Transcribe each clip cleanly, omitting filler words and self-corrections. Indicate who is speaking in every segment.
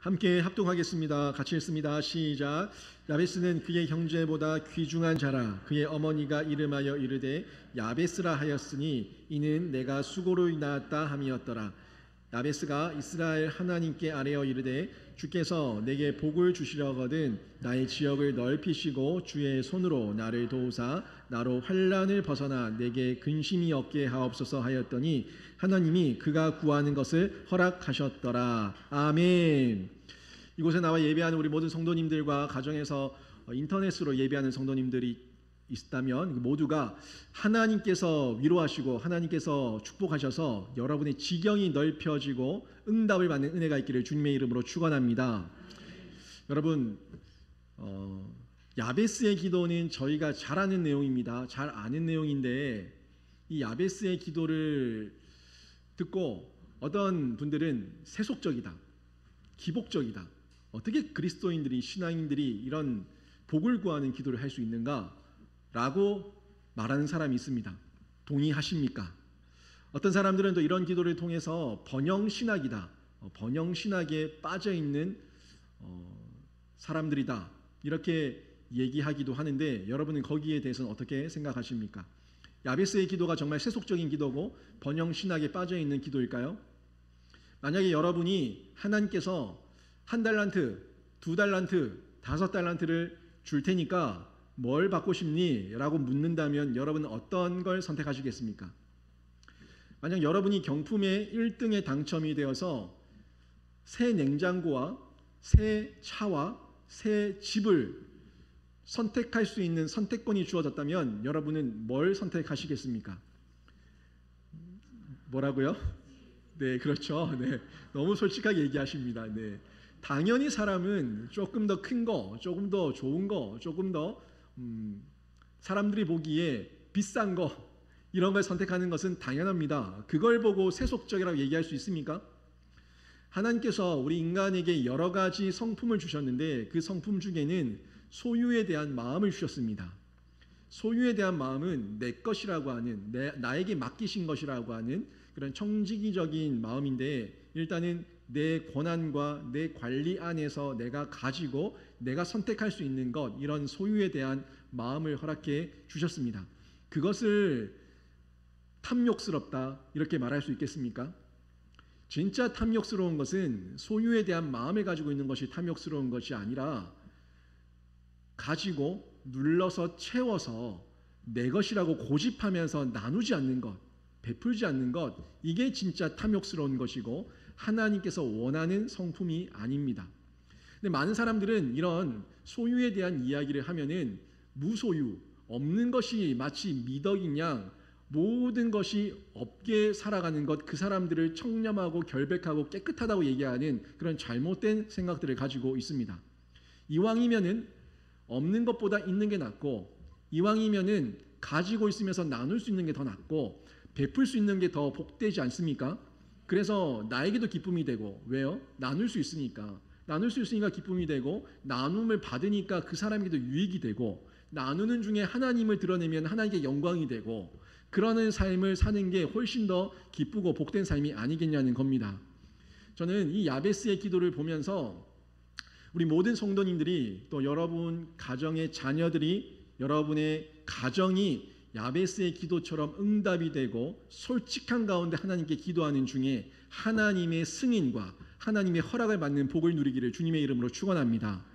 Speaker 1: 함께 합독하겠습니다. 같이 읽습니다. 시작. 야베스는 그의 형제보다 귀중한 자라. 그의 어머니가 이름하여 이르되 야베스라 하였으니 이는 내가 수고로 낳았다 함이었더라. 야베스가 이스라엘 하나님께 아뢰어 이르되 주께서 내게 복을 주시려거든 나의 지역을 넓히시고 주의 손으로 나를 도우사 나로 환난을 벗어나 내게 근심이 없게 하옵소서 하였더니 하나님이 그가 구하는 것을 허락하셨더라. 아멘. 이곳에 나와 예배하는 우리 모든 성도님들과 가정에서 인터넷으로 예배하는 성도님들이 있다면 모두가 하나님께서 위로하시고 하나님께서 축복하셔서 여러분의 지경이 넓혀지고 응답을 받는 은혜가 있기를 주님의 이름으로 축원합니다. 여러분, 야베스의 기도는 저희가 잘 아는 내용입니다. 잘 아는 내용인데 이 야베스의 기도를 듣고 어떤 분들은 세속적이다, 기복적이다, 어떻게 그리스도인들이 신앙인들이 이런 복을 구하는 기도를 할 수 있는가? 라고 말하는 사람이 있습니다. 동의하십니까? 어떤 사람들은 또 이런 기도를 통해서 번영신학이다, 번영신학에 빠져있는 사람들이다 이렇게 얘기하기도 하는데 여러분은 거기에 대해서는 어떻게 생각하십니까? 야베스의 기도가 정말 세속적인 기도고 번영신학에 빠져있는 기도일까요? 만약에 여러분이 하나님께서 1달란트, 2달란트, 5달란트를 줄 테니까 뭘 받고 싶니? 라고 묻는다면 여러분은 어떤 걸 선택하시겠습니까? 만약 여러분이 경품에 1등에 당첨이 되어서 새 냉장고와 새 차와 새 집을 선택할 수 있는 선택권이 주어졌다면 여러분은 뭘 선택하시겠습니까? 뭐라고요? 네, 그렇죠. 네, 너무 솔직하게 얘기하십니다. 네, 당연히 사람은 조금 더 큰 거, 조금 더 좋은 거, 조금 더 사람들이 보기에 비싼 거 이런 걸 선택하는 것은 당연합니다. 그걸 보고 세속적이라고 얘기할 수 있습니까? 하나님께서 우리 인간에게 여러 가지 성품을 주셨는데 그 성품 중에는 소유에 대한 마음을 주셨습니다. 소유에 대한 마음은 내 것이라고 하는, 나에게 맡기신 것이라고 하는 그런 청지기적인 마음인데 일단은 내 권한과 내 관리 안에서 내가 가지고 내가 선택할 수 있는 것, 이런 소유에 대한 마음을 허락해 주셨습니다. 그것을 탐욕스럽다 이렇게 말할 수 있겠습니까? 진짜 탐욕스러운 것은 소유에 대한 마음을 가지고 있는 것이 탐욕스러운 것이 아니라 가지고 눌러서 채워서 내 것이라고 고집하면서 나누지 않는 것, 베풀지 않는 것, 이게 진짜 탐욕스러운 것이고 하나님께서 원하는 성품이 아닙니다. 근데 많은 사람들은 이런 소유에 대한 이야기를 하면은 무소유, 없는 것이 마치 미덕인 양 모든 것이 없게 살아가는 것, 그 사람들을 청렴하고 결백하고 깨끗하다고 얘기하는 그런 잘못된 생각들을 가지고 있습니다. 이왕이면은 없는 것보다 있는 게 낫고, 이왕이면은 가지고 있으면서 나눌 수 있는 게 더 낫고, 베풀 수 있는 게 더 복되지 않습니까? 그래서 나에게도 기쁨이 되고, 왜요? 나눌 수 있으니까. 나눌 수 있으니까 기쁨이 되고, 나눔을 받으니까 그 사람에게도 유익이 되고, 나누는 중에 하나님을 드러내면 하나님께 영광이 되고, 그러는 삶을 사는 게 훨씬 더 기쁘고 복된 삶이 아니겠냐는 겁니다. 저는 이 야베스의 기도를 보면서 우리 모든 성도님들이 또 여러분 가정의 자녀들이, 여러분의 가정이 야베스의 기도처럼 응답이 되고 솔직한 가운데 하나님께 기도하는 중에 하나님의 승인과 하나님의 허락을 받는 복을 누리기를 주님의 이름으로 축원합니다.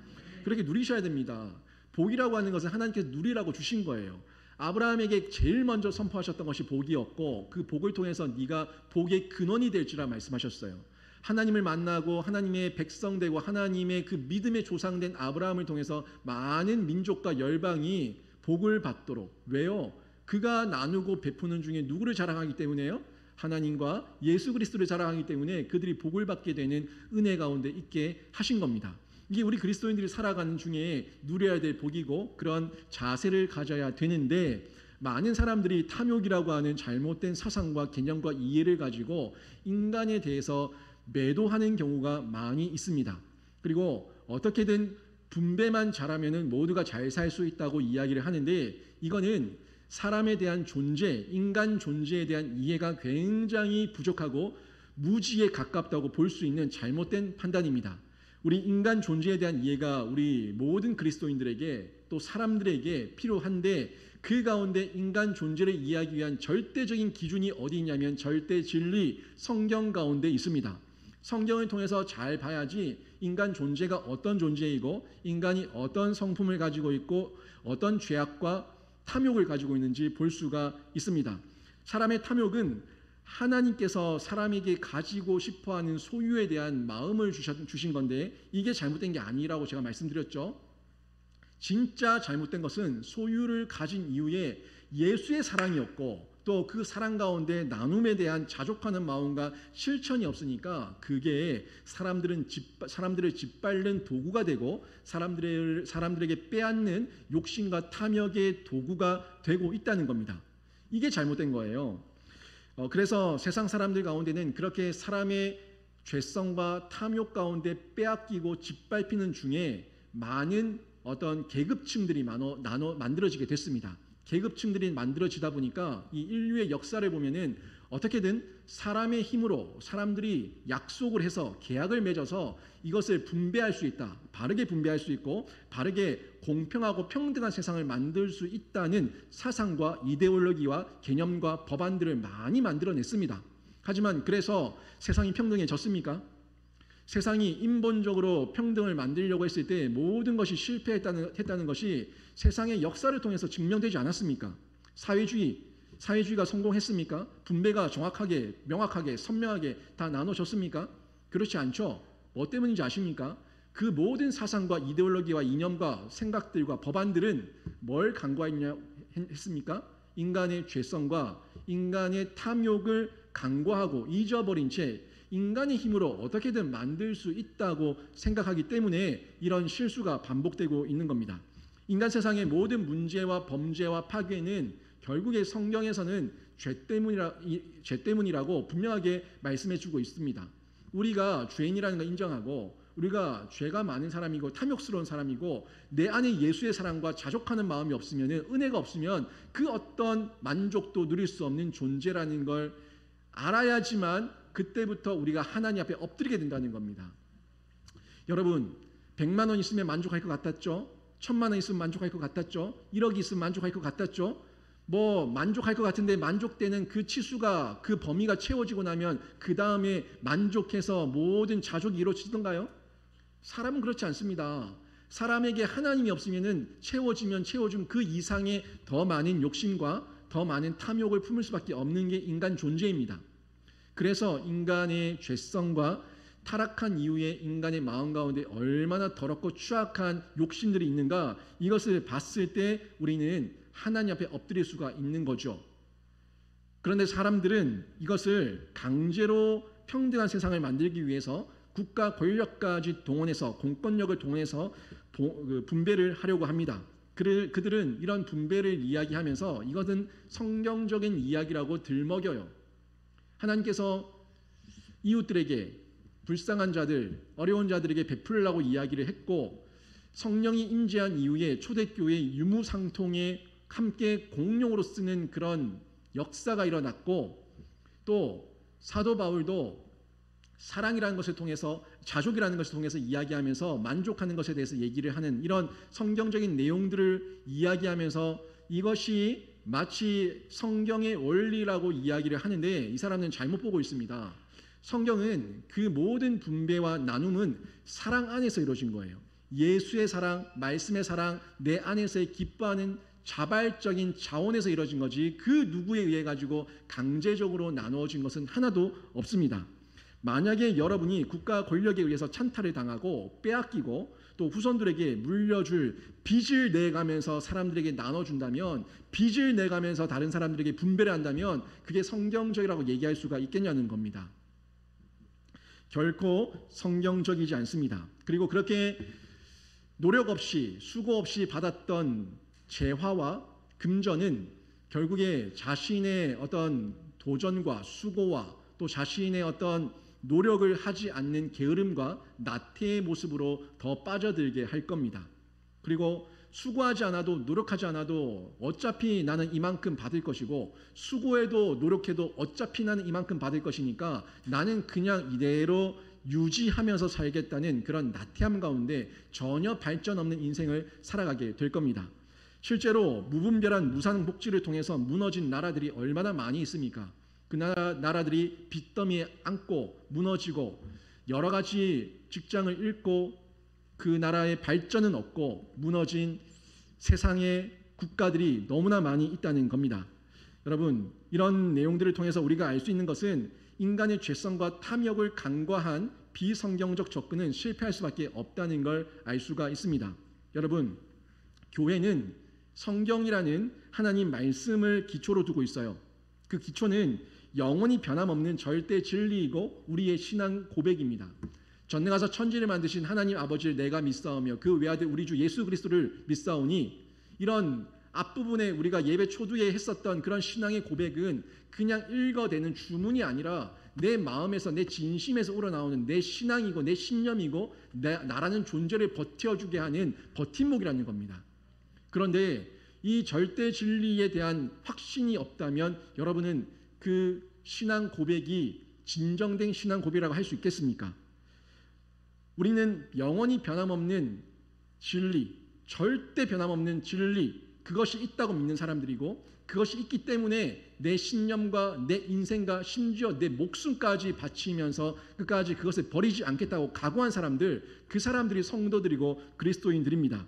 Speaker 1: 그렇게 누리셔야 됩니다. 복이라고 하는 것은 하나님께서 누리라고 주신 거예요. 아브라함에게 제일 먼저 선포하셨던 것이 복이었고 그 복을 통해서 네가 복의 근원이 될지라 말씀하셨어요. 하나님을 만나고 하나님의 백성 되고 하나님의 그 믿음의 조상된 아브라함을 통해서 많은 민족과 열방이 복을 받도록. 왜요? 그가 나누고 베푸는 중에 누구를 자랑하기 때문에요? 하나님과 예수 그리스도를 자랑하기 때문에 그들이 복을 받게 되는 은혜 가운데 있게 하신 겁니다. 이게 우리 그리스도인들이 살아가는 중에 누려야 될 복이고 그런 자세를 가져야 되는데, 많은 사람들이 탐욕이라고 하는 잘못된 사상과 개념과 이해를 가지고 인간에 대해서 매도하는 경우가 많이 있습니다. 그리고 어떻게든 분배만 잘하면 모두가 잘 살 수 있다고 이야기를 하는데, 이거는 사람에 대한 존재, 인간 존재에 대한 이해가 굉장히 부족하고 무지에 가깝다고 볼 수 있는 잘못된 판단입니다. 우리 인간 존재에 대한 이해가 우리 모든 그리스도인들에게 또 사람들에게 필요한데 그 가운데 인간 존재를 이해하기 위한 절대적인 기준이 어디 있냐면 절대 진리 성경 가운데 있습니다. 성경을 통해서 잘 봐야지 인간 존재가 어떤 존재이고 인간이 어떤 성품을 가지고 있고 어떤 죄악과 탐욕을 가지고 있는지 볼 수가 있습니다. 사람의 탐욕은 하나님께서 사람에게 가지고 싶어하는 소유에 대한 마음을 주신 건데 이게 잘못된 게 아니라고 제가 말씀드렸죠. 진짜 잘못된 것은 소유를 가진 이후에 예수의 사랑이었고 또 그 사랑 가운데 나눔에 대한 자족하는 마음과 실천이 없으니까 그게 사람들을 짓밟는 도구가 되고 사람들에게 빼앗는 욕심과 탐욕의 도구가 되고 있다는 겁니다. 이게 잘못된 거예요. 그래서 세상 사람들 가운데는 그렇게 사람의 죄성과 탐욕 가운데 빼앗기고 짓밟히는 중에 많은 어떤 계급층들이 만들어지게 됐습니다. 계급층들이 만들어지다 보니까 이 인류의 역사를 보면은 어떻게든 사람의 힘으로 사람들이 약속을 해서 계약을 맺어서 이것을 분배할 수 있다. 바르게 분배할 수 있고 바르게 공평하고 평등한 세상을 만들 수 있다는 사상과 이데올로기와 개념과 법안들을 많이 만들어냈습니다. 하지만 그래서 세상이 평등해졌습니까? 세상이 인본적으로 평등을 만들려고 했을 때 모든 것이 실패했다는 것이 세상의 역사를 통해서 증명되지 않았습니까? 사회주의가 성공했습니까? 분배가 정확하게, 명확하게, 선명하게 다 나눠졌습니까? 그렇지 않죠. 뭐 때문인지 아십니까? 그 모든 사상과 이데올로기와 이념과 생각들과 법안들은 뭘 간과했습니까? 인간의 죄성과 인간의 탐욕을 간과하고 잊어버린 채 인간의 힘으로 어떻게든 만들 수 있다고 생각하기 때문에 이런 실수가 반복되고 있는 겁니다. 인간 세상의 모든 문제와 범죄와 파괴는 결국에 성경에서는 죄 때문이라고 분명하게 말씀해주고 있습니다. 우리가 죄인이라는 걸 인정하고 우리가 죄가 많은 사람이고 탐욕스러운 사람이고 내 안에 예수의 사랑과 자족하는 마음이 없으면 은혜가 없으면 그 어떤 만족도 누릴 수 없는 존재라는 걸 알아야지만 그때부터 우리가 하나님 앞에 엎드리게 된다는 겁니다. 여러분 100만 원 있으면 만족할 것 같았죠? 1000만 원 있으면 만족할 것 같았죠? 1억이 있으면 만족할 것 같았죠? 뭐 만족할 것 같은데 만족되는 그 치수가 그 범위가 채워지고 나면 그 다음에 만족해서 모든 자족이 이루어지던가요? 사람은 그렇지 않습니다. 사람에게 하나님이 없으면 채워지면 채워준 그 이상의 더 많은 욕심과 더 많은 탐욕을 품을 수밖에 없는 게 인간 존재입니다. 그래서 인간의 죄성과 타락한 이후에 인간의 마음 가운데 얼마나 더럽고 추악한 욕심들이 있는가 이것을 봤을 때 우리는 하나님 앞에 엎드릴 수가 있는 거죠. 그런데 사람들은 이것을 강제로 평등한 세상을 만들기 위해서 국가 권력까지 동원해서 공권력을 동원해서 분배를 하려고 합니다. 그들은 이런 분배를 이야기하면서 이것은 성경적인 이야기라고 들먹여요. 하나님께서 이웃들에게 불쌍한 자들, 어려운 자들에게 베풀라고 이야기를 했고 성령이 임재한 이후에 초대교회 유무상통에 함께 공용으로 쓰는 그런 역사가 일어났고 또 사도 바울도 사랑이라는 것을 통해서 자족이라는 것을 통해서 이야기하면서 만족하는 것에 대해서 얘기를 하는 이런 성경적인 내용들을 이야기하면서 이것이 마치 성경의 원리라고 이야기를 하는데 이 사람은 잘못 보고 있습니다. 성경은 그 모든 분배와 나눔은 사랑 안에서 이루어진 거예요. 예수의 사랑, 말씀의 사랑, 내 안에서의 기뻐하는 자발적인 자원에서 이루어진 거지 그 누구에 의해 가지고 강제적으로 나누어진 것은 하나도 없습니다. 만약에 여러분이 국가 권력에 의해서 찬탈을 당하고 빼앗기고 또 후손들에게 물려줄 빚을 내가면서 사람들에게 나눠준다면 빚을 내가면서 다른 사람들에게 분배를 한다면 그게 성경적이라고 얘기할 수가 있겠냐는 겁니다. 결코 성경적이지 않습니다. 그리고 그렇게 노력 없이 수고 없이 받았던 재화와 금전은 결국에 자신의 어떤 도전과 수고와 또 자신의 어떤 노력을 하지 않는 게으름과 나태의 모습으로 더 빠져들게 할 겁니다. 그리고 수고하지 않아도 노력하지 않아도 어차피 나는 이만큼 받을 것이고 수고해도 노력해도 어차피 나는 이만큼 받을 것이니까 나는 그냥 이대로 유지하면서 살겠다는 그런 나태함 가운데 전혀 발전 없는 인생을 살아가게 될 겁니다. 실제로 무분별한 무상복지를 통해서 무너진 나라들이 얼마나 많이 있습니까? 그 나라들이 빚더미에 앉고 무너지고 여러 가지 직장을 잃고 그 나라의 발전은 없고 무너진 세상의 국가들이 너무나 많이 있다는 겁니다. 여러분, 이런 내용들을 통해서 우리가 알 수 있는 것은 인간의 죄성과 탐욕을 간과한 비성경적 접근은 실패할 수밖에 없다는 걸 알 수가 있습니다. 여러분, 교회는 성경이라는 하나님 말씀을 기초로 두고 있어요. 그 기초는 영원히 변함없는 절대 진리이고 우리의 신앙 고백입니다. 전능하사 천지를 만드신 하나님 아버지를 내가 믿사오며 그 외아들 우리 주 예수 그리스도를 믿사오니, 이런 앞부분에 우리가 예배 초두에 했었던 그런 신앙의 고백은 그냥 읽어대는 주문이 아니라 내 마음에서 내 진심에서 우러나오는 내 신앙이고 내 신념이고 나라는 존재를 버텨주게 하는 버팀목이라는 겁니다. 그런데 이 절대 진리에 대한 확신이 없다면 여러분은 그 신앙 고백이 진정된 신앙 고백이라고 할 수 있겠습니까? 우리는 영원히 변함없는 진리, 절대 변함없는 진리, 그것이 있다고 믿는 사람들이고, 그것이 있기 때문에 내 신념과 내 인생과 심지어 내 목숨까지 바치면서 끝까지 그것을 버리지 않겠다고 각오한 사람들, 그 사람들이 성도들이고 그리스도인들입니다.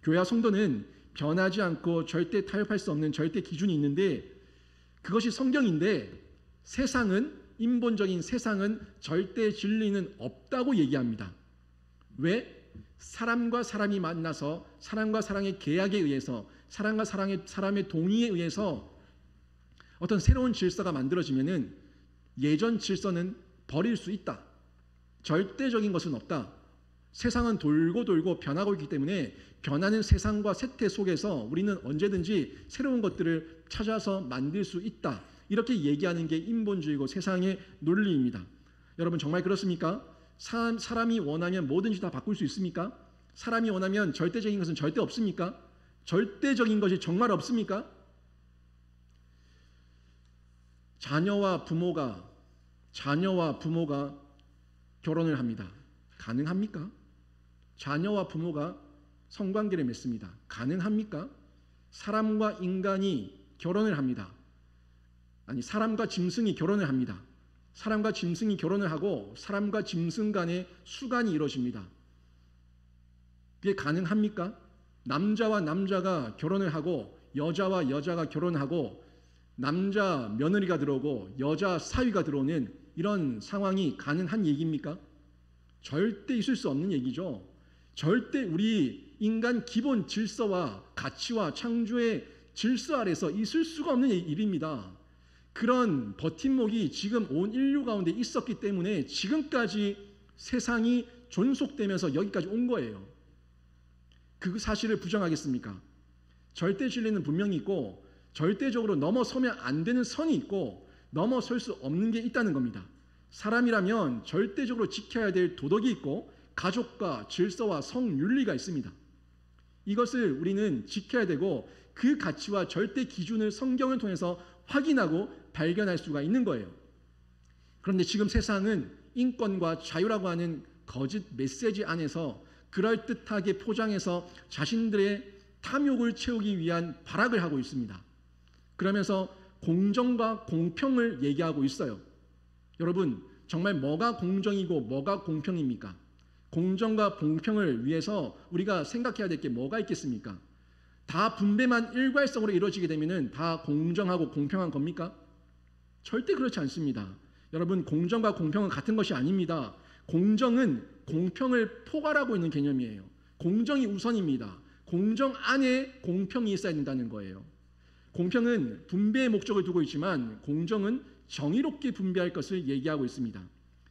Speaker 1: 교회와 성도는 변하지 않고 절대 타협할 수 없는 절대 기준이 있는데, 그것이 성경인데 세상은, 인본적인 세상은 절대 진리는 없다고 얘기합니다. 왜? 사람과 사람이 만나서 사람과 사람의 계약에 의해서, 사람과 사람의 동의에 의해서 어떤 새로운 질서가 만들어지면은 예전 질서는 버릴 수 있다. 절대적인 것은 없다. 세상은 돌고 돌고 변하고 있기 때문에 변하는 세상과 세태 속에서 우리는 언제든지 새로운 것들을 찾아서 만들 수 있다. 이렇게 얘기하는 게 인본주의고 세상의 논리입니다. 여러분, 정말 그렇습니까? 사람이 원하면 뭐든지 다 바꿀 수 있습니까? 사람이 원하면 절대적인 것은 절대 없습니까? 절대적인 것이 정말 없습니까? 자녀와 부모가 결혼을 합니다. 가능합니까? 자녀와 부모가 성관계를 맺습니다. 가능합니까? 사람과 인간이 결혼을 합니다. 아니, 사람과 짐승이 결혼을 합니다. 사람과 짐승이 결혼을 하고 사람과 짐승 간의 수간이 이루어집니다. 그게 가능합니까? 남자와 남자가 결혼을 하고 여자와 여자가 결혼하고 남자 며느리가 들어오고 여자 사위가 들어오는 이런 상황이 가능한 얘기입니까? 절대 있을 수 없는 얘기죠. 절대 우리 인간 기본 질서와 가치와 창조의 질서 아래서 있을 수가 없는 일입니다. 그런 버팀목이 지금 온 인류 가운데 있었기 때문에 지금까지 세상이 존속되면서 여기까지 온 거예요. 그 사실을 부정하겠습니까? 절대 진리는 분명히 있고 절대적으로 넘어서면 안 되는 선이 있고 넘어설 수 없는 게 있다는 겁니다. 사람이라면 절대적으로 지켜야 될 도덕이 있고 가족과 질서와 성윤리가 있습니다. 이것을 우리는 지켜야 되고 그 가치와 절대 기준을 성경을 통해서 확인하고 발견할 수가 있는 거예요. 그런데 지금 세상은 인권과 자유라고 하는 거짓 메시지 안에서 그럴듯하게 포장해서 자신들의 탐욕을 채우기 위한 발악을 하고 있습니다. 그러면서 공정과 공평을 얘기하고 있어요. 여러분, 정말 뭐가 공정이고 뭐가 공평입니까? 공정과 공평을 위해서 우리가 생각해야 될 게 뭐가 있겠습니까? 다 분배만 일괄성으로 이루어지게 되면 다 공정하고 공평한 겁니까? 절대 그렇지 않습니다. 여러분, 공정과 공평은 같은 것이 아닙니다. 공정은 공평을 포괄하고 있는 개념이에요. 공정이 우선입니다. 공정 안에 공평이 있어야 된다는 거예요. 공평은 분배의 목적을 두고 있지만 공정은 정의롭게 분배할 것을 얘기하고 있습니다.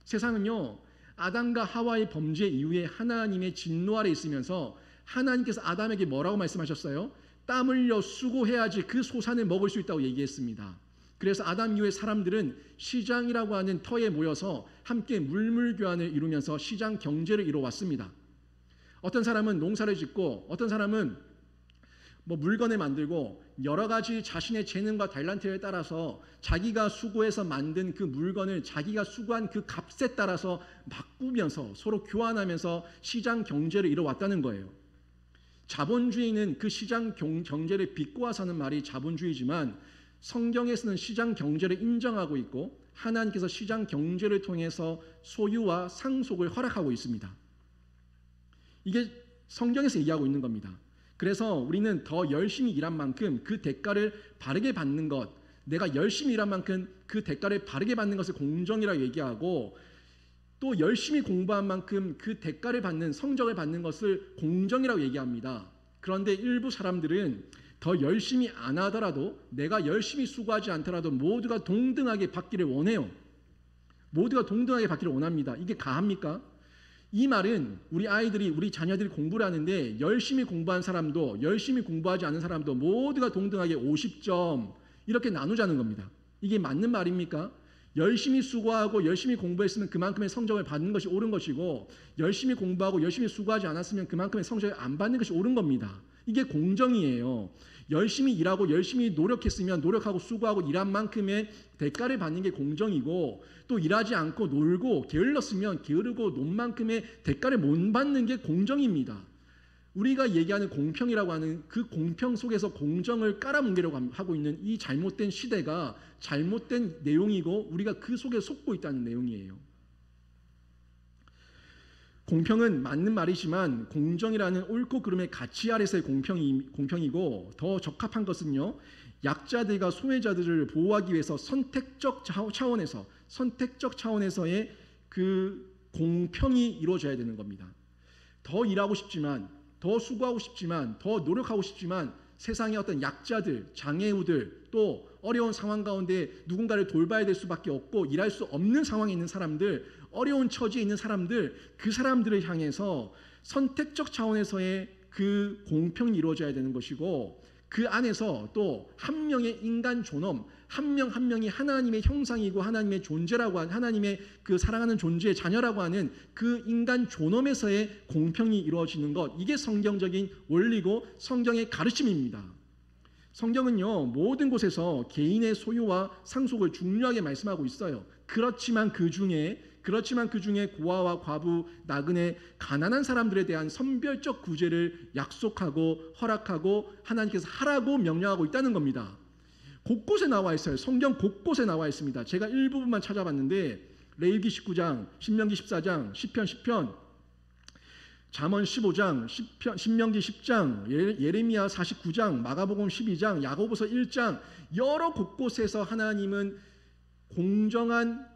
Speaker 1: 세상은요, 아담과 하와의 범죄 이후에 하나님의 진노 아래 있으면서 하나님께서 아담에게 뭐라고 말씀하셨어요? 땀 흘려 수고해야지 그 소산을 먹을 수 있다고 얘기했습니다. 그래서 아담 이후의 사람들은 시장이라고 하는 터에 모여서 함께 물물교환을 이루면서 시장 경제를 이루어왔습니다. 어떤 사람은 농사를 짓고 어떤 사람은 물건을 만들고 여러 가지 자신의 재능과 탤런트에 따라서 자기가 수고해서 만든 그 물건을 자기가 수고한 그 값에 따라서 바꾸면서 서로 교환하면서 시장 경제를 이뤄왔다는 거예요. 자본주의는 그 시장 경제를 비꼬아서 하는 말이 자본주의지만 성경에서는 시장 경제를 인정하고 있고 하나님께서 시장 경제를 통해서 소유와 상속을 허락하고 있습니다. 이게 성경에서 얘기하고 있는 겁니다. 그래서 우리는 더 열심히 일한 만큼 그 대가를 바르게 받는 것, 내가 열심히 일한 만큼 그 대가를 바르게 받는 것을 공정이라고 얘기하고 또 열심히 공부한 만큼 그 대가를 받는 성적을 받는 것을 공정이라고 얘기합니다. 그런데 일부 사람들은 더 열심히 안 하더라도 내가 열심히 수고하지 않더라도 모두가 동등하게 받기를 원해요. 모두가 동등하게 받기를 원합니다. 이게 가합니까? 이 말은 우리 아이들이 우리 자녀들이 공부를 하는데 열심히 공부한 사람도 열심히 공부하지 않은 사람도 모두가 동등하게 50점 이렇게 나누자는 겁니다. 이게 맞는 말입니까? 열심히 수고하고 열심히 공부했으면 그만큼의 성적을 받는 것이 옳은 것이고 열심히 공부하고 열심히 수고하지 않았으면 그만큼의 성적을 안 받는 것이 옳은 겁니다. 이게 공정이에요. 열심히 일하고 열심히 노력했으면 노력하고 수고하고 일한 만큼의 대가를 받는 게 공정이고 또 일하지 않고 놀고 게을렀으면 게으르고 논 만큼의 대가를 못 받는 게 공정입니다. 우리가 얘기하는 공평이라고 하는 그 공평 속에서 공정을 깔아뭉개려고 하고 있는 이 잘못된 시대가 잘못된 내용이고 우리가 그 속에 속고 있다는 내용이에요. 공평은 맞는 말이지만 공정이라는 옳고 그름의 가치 아래서의 공평이고 더 적합한 것은요. 약자들과 소외자들을 보호하기 위해서 선택적 차원에서의 그 공평이 이루어져야 되는 겁니다. 더 일하고 싶지만 더 수고하고 싶지만 더 노력하고 싶지만 세상의 어떤 약자들, 장애우들 또 어려운 상황 가운데 누군가를 돌봐야 될 수밖에 없고 일할 수 없는 상황에 있는 사람들, 어려운 처지에 있는 사람들, 그 사람들을 향해서 선택적 차원에서의 그 공평이 이루어져야 되는 것이고 그 안에서 또 한 명의 인간 존엄, 한 명 한 명이 하나님의 형상이고 하나님의 존재라고 하는 하나님의 그 사랑하는 존재의 자녀라고 하는 그 인간 존엄에서의 공평이 이루어지는 것, 이게 성경적인 원리고 성경의 가르침입니다. 성경은요 모든 곳에서 개인의 소유와 상속을 중요하게 말씀하고 있어요. 그렇지만 그 중에 고아와 과부, 나그네, 가난한 사람들에 대한 선별적 구제를 약속하고 허락하고 하나님께서 하라고 명령하고 있다는 겁니다. 곳곳에 나와 있어요. 성경 곳곳에 나와 있습니다. 제가 일부분만 찾아봤는데 레위기 19장, 신명기 14장, 시편 10편, 잠언 15장, 신명기 10장, 예레미야 49장, 마가복음 12장, 야고보서 1장 여러 곳곳에서 하나님은 공정한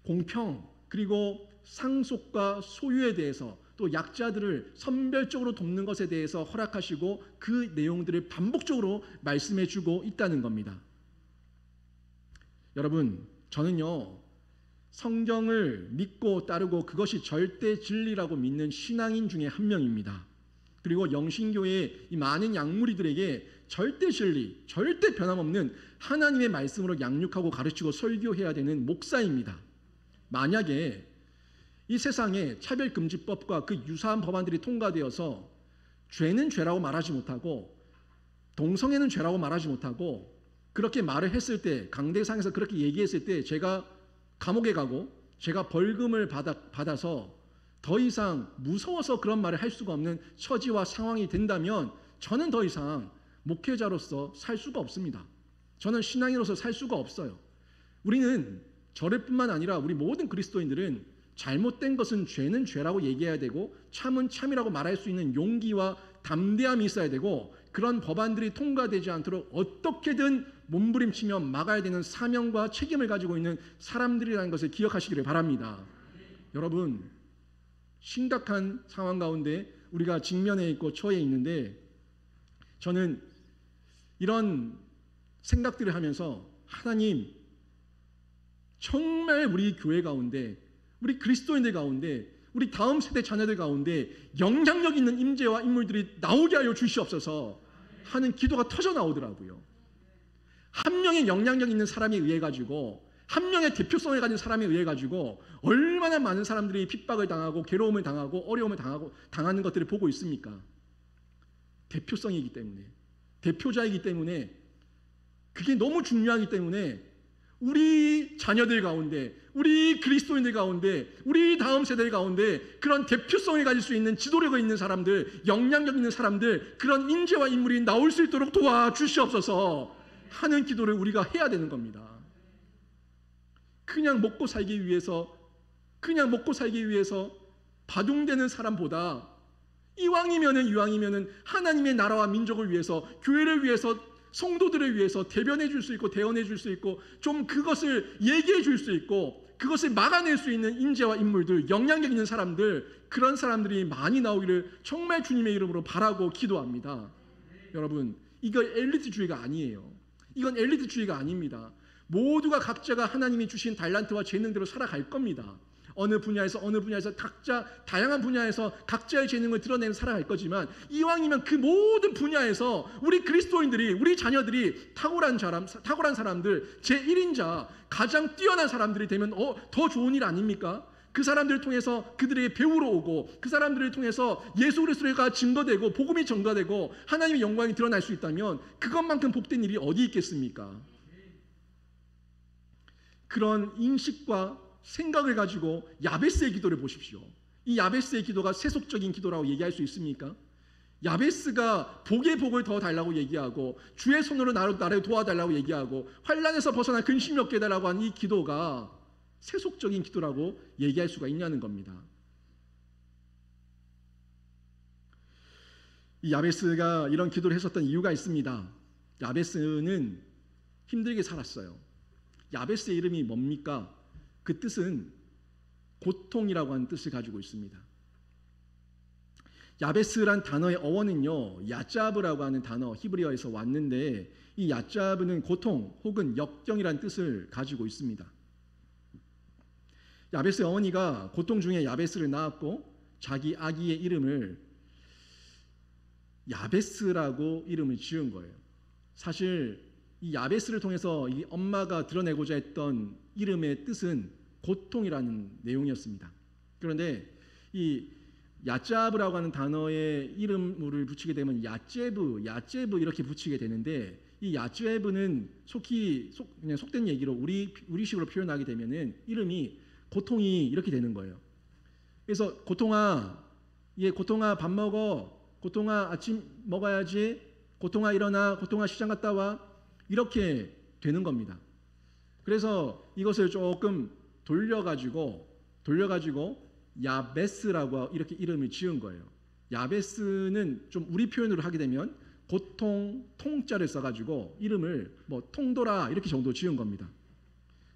Speaker 1: 공평 그리고 상속과 소유에 대해서 또 약자들을 선별적으로 돕는 것에 대해서 허락하시고 그 내용들을 반복적으로 말씀해 주고 있다는 겁니다. 여러분, 저는요 성경을 믿고 따르고 그것이 절대 진리라고 믿는 신앙인 중에 한 명입니다. 그리고 영신교회의 이 많은 양무리들에게 절대 진리, 절대 변함없는 하나님의 말씀으로 양육하고 가르치고 설교해야 되는 목사입니다. 만약에 이 세상에 차별금지법과 그 유사한 법안들이 통과되어서 죄는 죄라고 말하지 못하고 동성애는 죄라고 말하지 못하고 그렇게 말을 했을 때 강대상에서 그렇게 얘기했을 때 제가 감옥에 가고 제가 벌금을 받아서 더 이상 무서워서 그런 말을 할 수가 없는 처지와 상황이 된다면 저는 더 이상 목회자로서 살 수가 없습니다. 저는 신앙인으로서 살 수가 없어요. 우리는 저를 뿐만 아니라 우리 모든 그리스도인들은 잘못된 것은 죄는 죄라고 얘기해야 되고 참은 참이라고 말할 수 있는 용기와 담대함이 있어야 되고 그런 법안들이 통과되지 않도록 어떻게든 몸부림치며 막아야 되는 사명과 책임을 가지고 있는 사람들이라는 것을 기억하시기를 바랍니다. 여러분, 심각한 상황 가운데 우리가 직면해 있고 처해 있는데 저는 이런 생각들을 하면서 하나님 정말 우리 교회 가운데 우리 그리스도인들 가운데 우리 다음 세대 자녀들 가운데 영향력 있는 임재와 인물들이 나오게 하여 주시옵소서 하는 기도가 터져 나오더라고요. 한 명의 영향력 있는 사람에 의해 가지고 한 명의 대표성을 가진 사람에 의해 가지고 얼마나 많은 사람들이 핍박을 당하고 괴로움을 당하고 어려움을 당하는 것들을 보고 있습니까? 대표성이기 때문에, 대표자이기 때문에, 그게 너무 중요하기 때문에 우리 자녀들 가운데, 우리 그리스도인들 가운데, 우리 다음 세대 가운데 그런 대표성을 가질 수 있는 지도력이 있는 사람들, 영향력 있는 사람들, 그런 인재와 인물이 나올 수 있도록 도와주시옵소서 하는 기도를 우리가 해야 되는 겁니다. 그냥 먹고 살기 위해서 바둥대는 사람보다 이왕이면은 하나님의 나라와 민족을 위해서, 교회를 위해서, 성도들을 위해서 대변해 줄 수 있고 대언해 줄 수 있고 좀 그것을 얘기해 줄 수 있고 그것을 막아낼 수 있는 인재와 인물들, 영향력 있는 사람들, 그런 사람들이 많이 나오기를 정말 주님의 이름으로 바라고 기도합니다. 여러분, 이거 엘리트주의가 아니에요. 이건 엘리트주의가 아닙니다. 모두가 각자가 하나님이 주신 달란트와 재능대로 살아갈 겁니다. 어느 분야에서 각자 다양한 분야에서 각자의 재능을 드러내며 살아갈 거지만, 이왕이면 그 모든 분야에서 우리 그리스도인들이, 우리 자녀들이 탁월한 사람들, 제1인자, 가장 뛰어난 사람들이 되면 더 좋은 일 아닙니까? 그 사람들을 통해서 그들에게 배우러 오고, 그 사람들을 통해서 예수 그리스도가 증거되고 복음이 전가되고 하나님의 영광이 드러날 수 있다면 그것만큼 복된 일이 어디 있겠습니까? 그런 인식과 생각을 가지고 야베스의 기도를 보십시오. 이 야베스의 기도가 세속적인 기도라고 얘기할 수 있습니까? 야베스가 복의 복을 더 달라고 얘기하고 주의 손으로 나를 도와달라고 얘기하고 환난에서 벗어나 근심이 없게 해달라고 하는 이 기도가 세속적인 기도라고 얘기할 수가 있냐는 겁니다. 이 야베스가 이런 기도를 했었던 이유가 있습니다. 야베스는 힘들게 살았어요. 야베스의 이름이 뭡니까? 그 뜻은 고통이라고 하는 뜻을 가지고 있습니다. 야베스란 단어의 어원은요, 야짜브라고 하는 단어, 히브리어에서 왔는데, 이 야짜브는 고통 혹은 역경이라는 뜻을 가지고 있습니다. 야베스의 어머니가 고통 중에 야베스를 낳았고 자기 아기의 이름을 야베스라고 이름을 지은 거예요. 사실 이 야베스를 통해서 이 엄마가 드러내고자 했던 이름의 뜻은 고통이라는 내용이었습니다. 그런데 이 야짜브라고 하는 단어의 이름을 붙이게 되면 야제브 이렇게 붙이게 되는데, 이 야제브는 그냥 속된 얘기로 우리식으로 표현하게 되면은 이름이 고통이 이렇게 되는 거예요. 그래서 고통아 밥 먹어, 고통아 아침 먹어야지, 고통아 일어나, 고통아 시장 갔다 와, 이렇게 되는 겁니다. 그래서 이것을 조금 돌려가지고 야베스라고 이렇게 이름을 지은 거예요. 야베스는 좀 우리 표현으로 하게 되면 고통 통자를 써가지고 이름을 통돌아 이렇게 정도 지은 겁니다.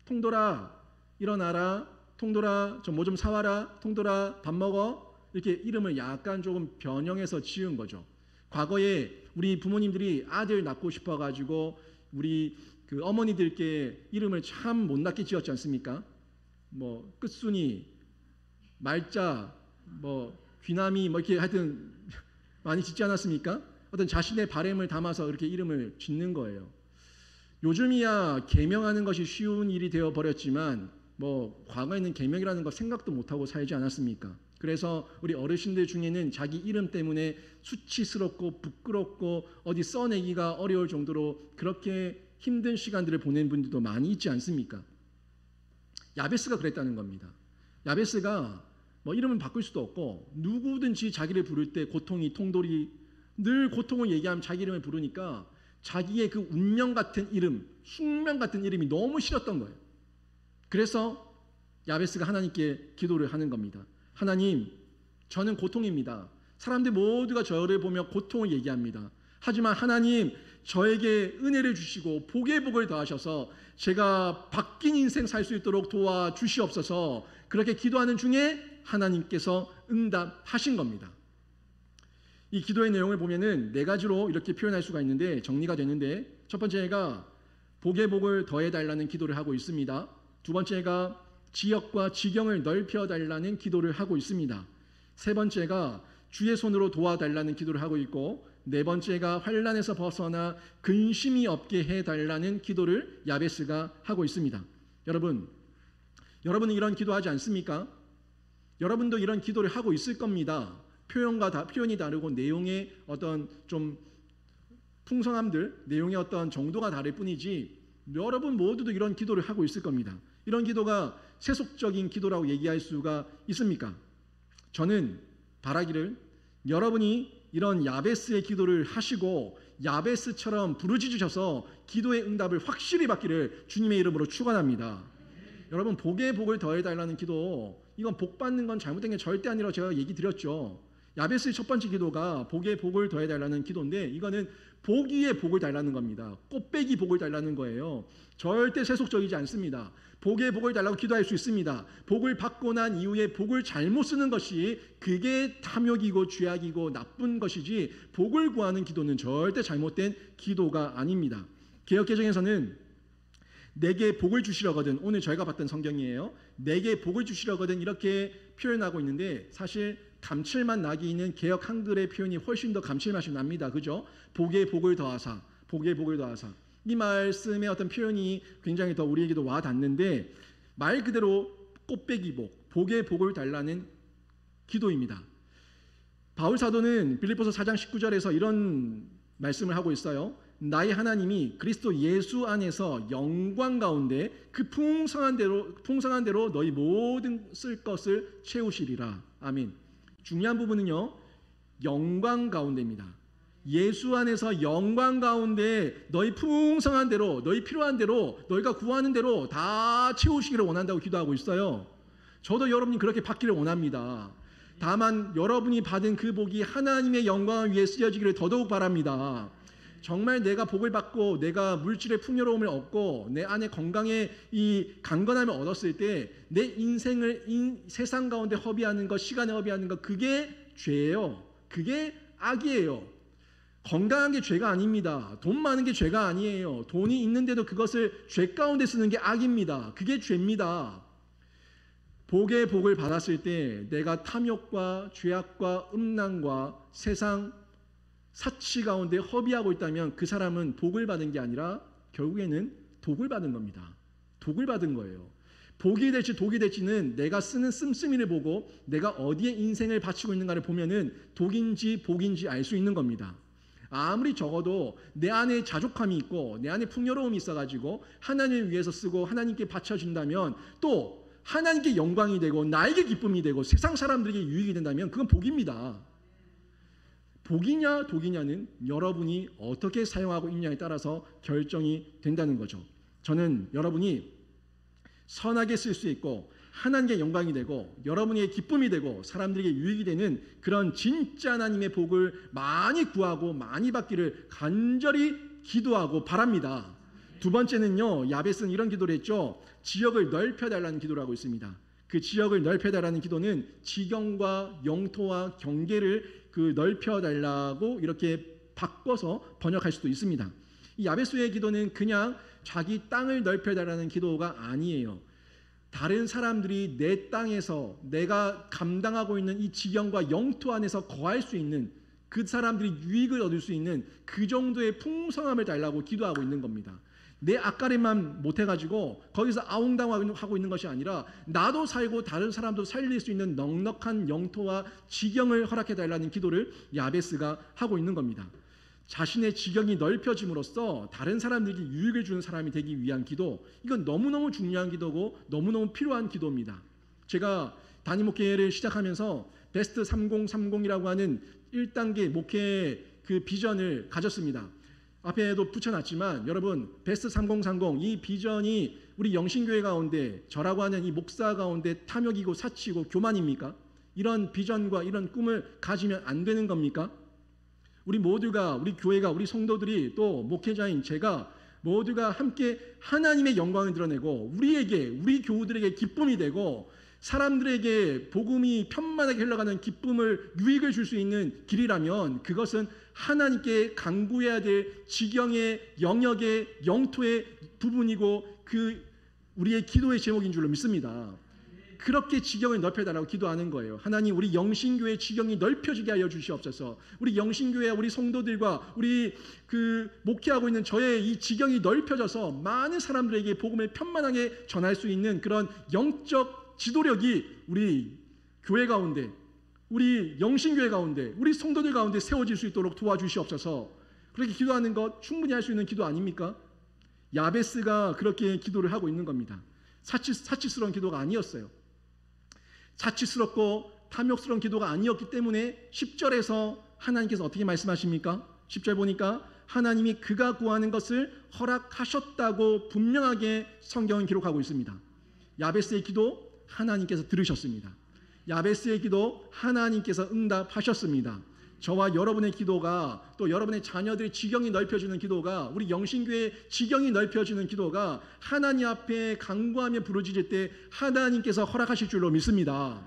Speaker 1: 통돌아 일어나라, 통돌아 뭐 좀 사와라, 통돌아 밥 먹어, 이렇게 이름을 약간 조금 변형해서 지은 거죠. 과거에 우리 부모님들이 아들 낳고 싶어가지고 우리 그 어머니들께 이름을 참 못났게 지었지 않습니까? 끝순이, 말자, 귀남이 이렇게 하여튼 많이 짓지 않았습니까? 어떤 자신의 바램을 담아서 이렇게 이름을 짓는 거예요. 요즘이야 계명하는 것이 쉬운 일이 되어 버렸지만 과거에는 계명이라는 거 생각도 못하고 살지 않았습니까? 그래서 우리 어르신들 중에는 자기 이름 때문에 수치스럽고 부끄럽고 어디 써내기가 어려울 정도로 그렇게 힘든 시간들을 보낸 분들도 많이 있지 않습니까? 야베스가 그랬다는 겁니다. 야베스가 이름은 바꿀 수도 없고 누구든지 자기를 부를 때 고통이 통돌이, 늘 고통을 얘기하면 자기 이름을 부르니까 자기의 그 운명 같은 이름, 숙명 같은 이름이 너무 싫었던 거예요. 그래서 야베스가 하나님께 기도를 하는 겁니다. 하나님, 저는 고통입니다. 사람들 모두가 저를 보며 고통을 얘기합니다. 하지만 하나님, 저에게 은혜를 주시고 복의 복을 더하셔서 제가 바뀐 인생 살 수 있도록 도와주시옵소서. 그렇게 기도하는 중에 하나님께서 응답하신 겁니다. 이 기도의 내용을 보면은 4가지로 이렇게 표현할 수가 있는데 정리가 되는데, 첫 번째가 복의 복을 더해달라는 기도를 하고 있습니다. 두 번째가 지역과 지경을 넓혀달라는 기도를 하고 있습니다. 세 번째가 주의 손으로 도와달라는 기도를 하고 있고, 네 번째가 환난에서 벗어나 근심이 없게 해달라는 기도를 야베스가 하고 있습니다. 여러분은 이런 기도하지 않습니까? 여러분도 이런 기도를 하고 있을 겁니다. 표현이 다르고 내용의 어떤 좀 풍성함들, 내용의 어떤 정도가 다를 뿐이지 여러분 모두도 이런 기도를 하고 있을 겁니다. 이런 기도가 세속적인 기도라고 얘기할 수가 있습니까? 저는 바라기를 여러분이 이런 야베스의 기도를 하시고 야베스처럼 부르짖으셔서 기도의 응답을 확실히 받기를 주님의 이름으로 축원합니다. 여러분 복에 복을 더해달라는 기도, 이건 복 받는 건 잘못된 게 절대 아니라고 제가 얘기 드렸죠. 야베스의 첫 번째 기도가 복에 복을 더해달라는 기도인데 이거는 복 위에 복을 달라는 겁니다. 꽃배기 복을 달라는 거예요. 절대 세속적이지 않습니다. 복에 복을 달라고 기도할 수 있습니다. 복을 받고 난 이후에 복을 잘못 쓰는 것이 그게 탐욕이고 죄악이고 나쁜 것이지 복을 구하는 기도는 절대 잘못된 기도가 아닙니다. 개역개정에서는 내게 복을 주시려거든, 오늘 저희가 봤던 성경이에요. 내게 복을 주시려거든 이렇게 표현하고 있는데 사실 감칠맛 나기 있는 개역 한글의 표현이 훨씬 더 감칠맛이 납니다. 그죠? 복에 복을 더하사, 복에 복을 더하사. 이 말씀의 어떤 표현이 굉장히 더 우리에게도 와 닿는데 말 그대로 꽃배기 복, 복에 복을 달라는 기도입니다. 바울 사도는 빌립보서 4장 19절에서 이런 말씀을 하고 있어요. 나의 하나님이 그리스도 예수 안에서 영광 가운데 그 풍성한 대로 너희 모든 쓸 것을 채우시리라. 아멘. 중요한 부분은요, 영광 가운데입니다. 예수 안에서 영광 가운데 너희 풍성한 대로, 너희 필요한 대로, 너희가 구하는 대로 다 채우시기를 원한다고 기도하고 있어요. 저도 여러분이 그렇게 받기를 원합니다. 다만 여러분이 받은 그 복이 하나님의 영광을 위해 쓰여지기를 더더욱 바랍니다. 정말 내가 복을 받고 내가 물질의 풍요로움을 얻고 내 안에 건강의 이 강건함을 얻었을 때 내 인생을 세상 가운데 허비하는 것, 시간에 허비하는 것, 그게 죄예요. 그게 악이에요. 건강한 게 죄가 아닙니다. 돈 많은 게 죄가 아니에요. 돈이 있는데도 그것을 죄 가운데 쓰는 게 악입니다. 그게 죄입니다. 복의 복을 받았을 때 내가 탐욕과 죄악과 음란과 세상 사치 가운데 허비하고 있다면 그 사람은 복을 받은 게 아니라 결국에는 독을 받은 겁니다. 독을 받은 거예요. 복이 될지 독이 될지는 내가 쓰는 씀씀이를 보고 내가 어디에 인생을 바치고 있는가를 보면은 독인지 복인지 알 수 있는 겁니다. 아무리 적어도 내 안에 자족함이 있고 내 안에 풍요로움이 있어가지고 하나님을 위해서 쓰고 하나님께 바쳐준다면 또 하나님께 영광이 되고 나에게 기쁨이 되고 세상 사람들에게 유익이 된다면 그건 복입니다. 복이냐 독이냐는 여러분이 어떻게 사용하고 있냐에 따라서 결정이 된다는 거죠. 저는 여러분이 선하게 쓸 수 있고 하나님께 영광이 되고 여러분에게 기쁨이 되고 사람들에게 유익이 되는 그런 진짜 하나님의 복을 많이 구하고 많이 받기를 간절히 기도하고 바랍니다. 두 번째는요, 야베스는 이런 기도를 했죠. 지역을 넓혀달라는 기도를 하고 있습니다. 그 지역을 넓혀달라는 기도는 지경과 영토와 경계를 넓혀달라고 이렇게 바꿔서 번역할 수도 있습니다. 이 야베스의 기도는 그냥 자기 땅을 넓혀달라는 기도가 아니에요. 다른 사람들이 내 땅에서 내가 감당하고 있는 이 지경과 영토 안에서 거할 수 있는, 그 사람들이 유익을 얻을 수 있는 그 정도의 풍성함을 달라고 기도하고 있는 겁니다. 내 앞가림만 못해가지고 거기서 아웅당하고 있는 것이 아니라 나도 살고 다른 사람도 살릴 수 있는 넉넉한 영토와 지경을 허락해달라는 기도를 야베스가 하고 있는 겁니다. 자신의 지경이 넓혀짐으로써 다른 사람들에게 유익을 주는 사람이 되기 위한 기도, 이건 너무너무 중요한 기도고 너무너무 필요한 기도입니다. 제가 단임 목회를 시작하면서 베스트 3030이라고 하는 1단계 목회 그 비전을 가졌습니다. 앞에도 붙여놨지만 여러분, 베스트 3030 이 비전이 우리 영신교회 가운데 저라고 하는 이 목사 가운데 탐욕이고 사치고 교만입니까? 이런 비전과 이런 꿈을 가지면 안 되는 겁니까? 우리 모두가, 우리 교회가, 우리 성도들이 또 목회자인 제가 모두가 함께 하나님의 영광을 드러내고 우리에게, 우리 교우들에게 기쁨이 되고 사람들에게 복음이 편만하게 흘러가는 기쁨을, 유익을 줄 수 있는 길이라면 그것은 하나님께 간구해야 될 지경의, 영역의, 영토의 부분이고 그 우리의 기도의 제목인 줄로 믿습니다. 그렇게 지경을 넓혀달라고 기도하는 거예요. 하나님, 우리 영신교회 지경이 넓혀지게 하여 주시옵소서. 우리 영신교회, 우리 성도들과 우리 목회하고 있는 저의 이 지경이 넓혀져서 많은 사람들에게 복음을 편만하게 전할 수 있는 그런 영적 지도력이 우리 교회 가운데, 우리 영신교회 가운데, 우리 성도들 가운데 세워질 수 있도록 도와주시옵소서. 그렇게 기도하는 것 충분히 할 수 있는 기도 아닙니까? 야베스가 그렇게 기도를 하고 있는 겁니다. 사치스러운 기도가 아니었어요. 자치스럽고 탐욕스러운 기도가 아니었기 때문에 10절에서 하나님께서 어떻게 말씀하십니까? 10절 보니까 하나님이 그가 구하는 것을 허락하셨다고 분명하게 성경은 기록하고 있습니다. 야베스의 기도 하나님께서 들으셨습니다. 야베스의 기도 하나님께서 응답하셨습니다. 저와 여러분의 기도가, 또 여러분의 자녀들의 지경이 넓혀지는 기도가, 우리 영신교회의 지경이 넓혀지는 기도가 하나님 앞에 간구하며 부르짖을 때 하나님께서 허락하실 줄로 믿습니다.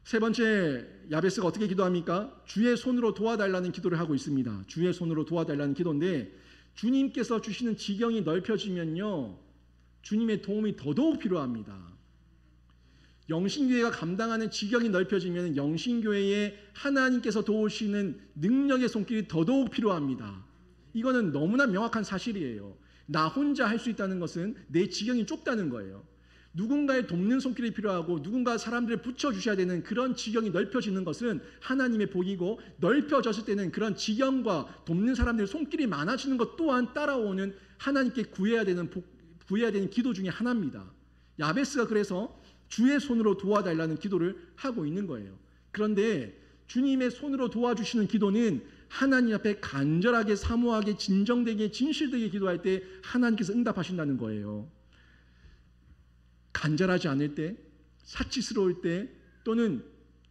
Speaker 1: 세 번째, 야베스가 어떻게 기도합니까? 주의 손으로 도와달라는 기도를 하고 있습니다. 주의 손으로 도와달라는 기도인데, 주님께서 주시는 지경이 넓혀지면요, 주님의 도움이 더더욱 필요합니다. 영신교회가 감당하는 지경이 넓혀지면 영신교회에 하나님께서 도우시는 능력의 손길이 더더욱 필요합니다. 이거는 너무나 명확한 사실이에요. 나 혼자 할 수 있다는 것은 내 지경이 좁다는 거예요. 누군가의 돕는 손길이 필요하고 누군가 사람들을 붙여주셔야 되는 그런 지경이 넓혀지는 것은 하나님의 복이고, 넓혀졌을 때는 그런 지경과 돕는 사람들의 손길이 많아지는 것 또한 따라오는 하나님께 구해야 되는 기도 중에 하나입니다. 야베스가 그래서 주의 손으로 도와달라는 기도를 하고 있는 거예요. 그런데 주님의 손으로 도와주시는 기도는 하나님 앞에 간절하게, 사모하게, 진정되게, 진실되게 기도할 때 하나님께서 응답하신다는 거예요. 간절하지 않을 때, 사치스러울 때, 또는